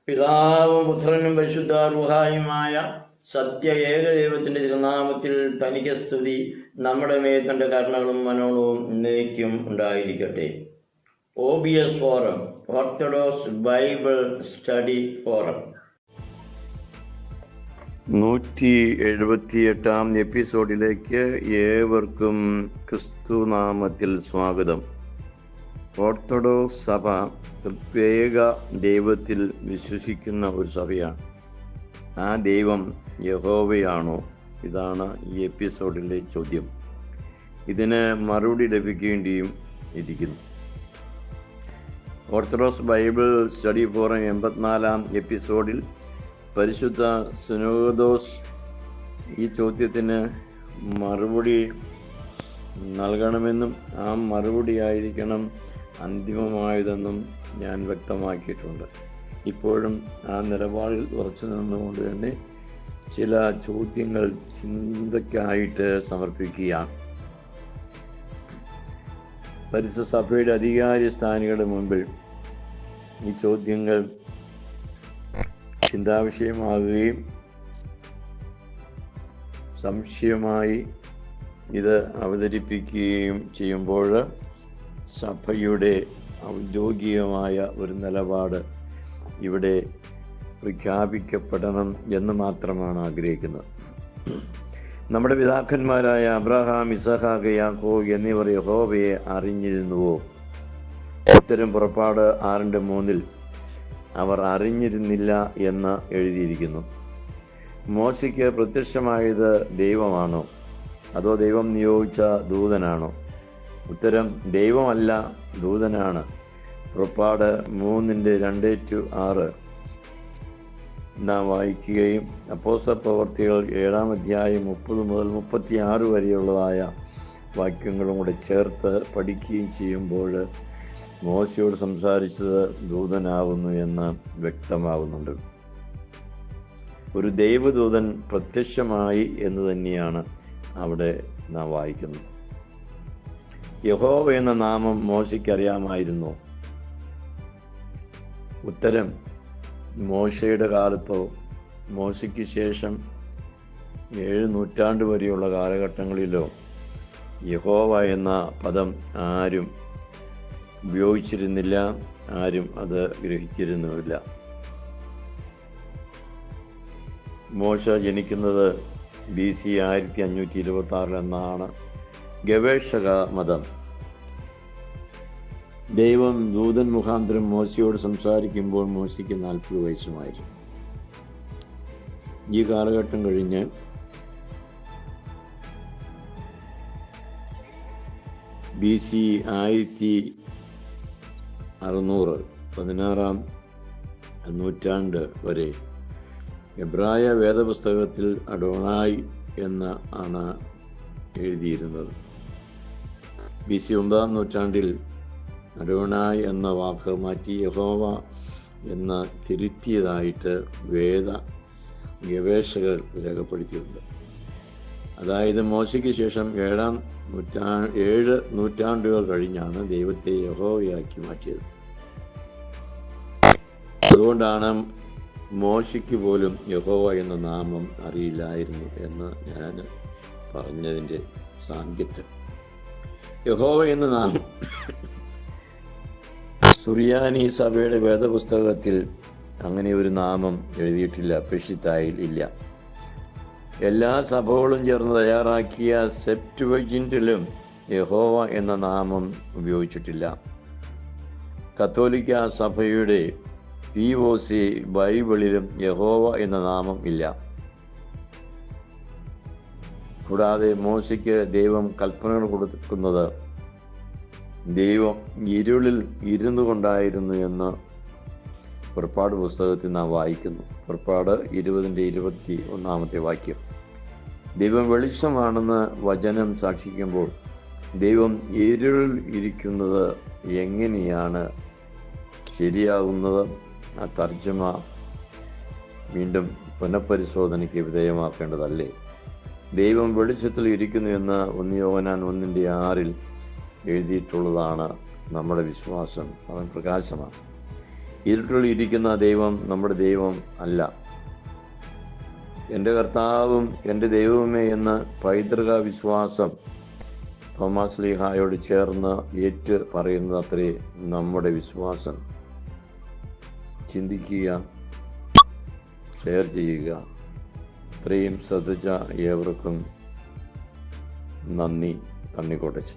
പിതാവും പുത്രനും പരിശുദ്ധ റൂഹായുമായ സത്യ ഏകദൈവത്തിന്റെ തിരുനാമത്തിൽ തനിക്ക് സ്തുതി. നമ്മുടെ മേൽ തന്റെ കരുണകളും മനോണവും എന്നേക്കും ഉണ്ടായിരിക്കട്ടെ. OBS forum, orthodox Bible study forum, 178 എപ്പിസോഡിലേക്ക് ഏവർക്കും ക്രിസ്തുനാമത്തിൽ സ്വാഗതം. ഓർത്തഡോക്സ് സഭ പ്രത്യേക ദൈവത്തിൽ വിശ്വസിക്കുന്ന ഒരു സഭയാണ്. ആ ദൈവം യഹോവയാണോ? ഇതാണ് ഈ എപ്പിസോഡിലെ ചോദ്യം. ഇതിന് മറുപടി ലഭിക്കേണ്ടിയും ഇരിക്കുന്നു. ഓർത്തഡോക്സ് ബൈബിൾ സ്റ്റഡി ഫോറം 84 എപ്പിസോഡിൽ പരിശുദ്ധ സിനോദോസ് ഈ ചോദ്യത്തിന് മറുപടി നൽകണമെന്നും ആ മറുപടി ആയിരിക്കണം അന്തിമമായതെന്നും ഞാൻ വ്യക്തമാക്കിയിട്ടുണ്ട്. ഇപ്പോഴും ആ നിലപാടിൽ ഉറച്ചു നിന്നുകൊണ്ട് തന്നെ ചില ചോദ്യങ്ങൾ ചിന്തയ്ക്കായിട്ട് സമർപ്പിക്കുകയാണ്. പരിശുദ്ധ സഭയുടെ അധികാരി സ്ഥാനികളുടെ മുമ്പിൽ ഈ ചോദ്യങ്ങൾ ചിന്താവിഷയമാകുകയും സംശയമായി ഇത് അവതരിപ്പിക്കുകയും ചെയ്യുമ്പോൾ സഭയുടെ ഔദ്യോഗികമായ ഒരു നിലപാട് ഇവിടെ പ്രഖ്യാപിക്കപ്പെടണം എന്ന് മാത്രമാണ് ആഗ്രഹിക്കുന്നത്. നമ്മുടെ പിതാക്കന്മാരായ അബ്രഹാം, ഇസഹാക്ക്, യാക്കോബ് എന്നിവർ യഹോവയെ അറിഞ്ഞിരുന്നുവോ? ഉത്തരം പുറപ്പാട് 6:3 അവർ അറിഞ്ഞിരുന്നില്ല എന്ന് എഴുതിയിരിക്കുന്നു. മോശയ്ക്ക് പ്രത്യക്ഷമായത് ദൈവമാണോ അതോ ദൈവം നിയോഗിച്ച ദൂതനാണോ? ഉത്തരം ദൈവമല്ല, ദൂതനാണ്. പുറപ്പാട് 3:2-6 നാം വായിക്കുകയും അപ്പോസ്തലപ്രവൃത്തികൾ 7 അധ്യായം 30 മുതൽ 36 വരെയുള്ളതായ വാക്യങ്ങളും കൂടെ ചേർത്ത് പഠിക്കുകയും ചെയ്യുമ്പോൾ മോശയോട് സംസാരിച്ചത് ദൂതനാവുന്നു എന്ന് വ്യക്തമാവുന്നുണ്ട്. ഒരു ദൈവദൂതൻ പ്രത്യക്ഷമായി എന്ന് തന്നെയാണ് അവിടെ നാം വായിക്കുന്നത്. യഹോവ എന്ന നാമം മോശയ്ക്ക് അറിയാമായിരുന്നു. ഉത്തരം മോശയുടെ കാലത്തോ മോശയ്ക്ക് ശേഷം 7 നൂറ്റാണ്ട് വരെയുള്ള കാലഘട്ടങ്ങളിലോ യഹോവ എന്ന പദം ആരും ഉപയോഗിച്ചിരുന്നില്ല, ആരും അത് ഗ്രഹിച്ചിരുന്നുമില്ല. മോശ ജനിക്കുന്നത് BC 1526 എന്നാണ് ഗവേഷക മതം. ദൈവം ദൂതൻ മുഖാന്തരം മോശയോട് സംസാരിക്കുമ്പോൾ മോശയ്ക്ക് 40 വയസ്സുമായിരുന്നു. ഈ കാലഘട്ടം കഴിഞ്ഞ് BC 1600 16-ാം നൂറ്റാണ്ട് വരെ എബ്രായ വേദപുസ്തകത്തിൽ അഡോണായി എന്ന് ആണ് എഴുതിയിരുന്നത്. BC 9-ാം നൂറ്റാണ്ടിൽ അഡോണായി എന്ന വാക്ക് മാറ്റി യഹോവ എന്ന് തിരുത്തിയതായിട്ട് വേദ ഗവേഷകർ രേഖപ്പെടുത്തിയിട്ടുണ്ട്. അതായത് മോശയ്ക്ക് ശേഷം 7 നൂറ്റാണ്ടുകൾ കഴിഞ്ഞാണ് ദൈവത്തെ യഹോവയാക്കി മാറ്റിയത്. അതുകൊണ്ടാണ് മോശയ്ക്ക് പോലും യഹോവ എന്ന നാമം അറിയില്ലായിരുന്നു എന്ന് ഞാൻ പറഞ്ഞതിൻ്റെ സാങ്കത്യം. യഹോവ എന്ന നാമം സുറിയാനി സഭയുടെ വേദപുസ്തകത്തിൽ അങ്ങനെ ഒരു നാമം എഴുതിയിട്ടില്ല, പെഷിത്തായിൽ ഇല്ല. എല്ലാ സഭകളും ചേർന്ന് തയ്യാറാക്കിയ സെപ്റ്റുവജിൻ്റിലും യഹോവ എന്ന നാമം ഉപയോഗിച്ചിട്ടില്ല. കത്തോലിക്ക സഭയുടെ POC ബൈബിളിലും യഹോവ എന്ന നാമം ഇല്ല. കൂടാതെ മോശയ്ക്ക് ദൈവം കൽപ്പനകൾ കൊടുക്കുന്നത് ദൈവം ഇരുളിൽ ഇരുന്നു കൊണ്ടായിരുന്നു എന്ന് പുറപ്പാട് പുസ്തകത്തിൽ നാം വായിക്കുന്നു. പുറപ്പാട് 20-21 വാക്യം. ദൈവം വെളിച്ചമാണെന്ന് വചനം സാക്ഷിക്കുമ്പോൾ ദൈവം ഇരുളിൽ ഇരിക്കുന്നത് എങ്ങനെയാണ് ശരിയാകുന്നത്? ആ തർജ്ജമ വീണ്ടും പുനഃപരിശോധനയ്ക്ക് വിധേയമാക്കേണ്ടതല്ലേ? ദൈവം വെളിച്ചത്തിൽ ഇരിക്കുന്നു എന്ന് 1 യോഹന്നാൻ 1:6 എഴുതിയിട്ടുള്ളതാണ് നമ്മുടെ വിശ്വാസം. അവൻ പ്രകാശമാണ്. ഇരുട്ടിൽ ഇരിക്കുന്ന ദൈവം നമ്മുടെ ദൈവം അല്ല. എൻ്റെ കർത്താവും എൻ്റെ ദൈവവുമേ എന്ന പൈതൃക വിശ്വാസം തോമാസ് ലീഹായോട് ചേർന്ന് ഏറ്റു പറയുന്നത് അത്രേ നമ്മുടെ വിശ്വാസം. ചിന്തിക്കുക, ഷെയർ ചെയ്യുക. ഇത്രയും ശ്രദ്ധിച്ച ഏവർക്കും നന്ദി. തണ്ണിക്കോട്ടച്ച്.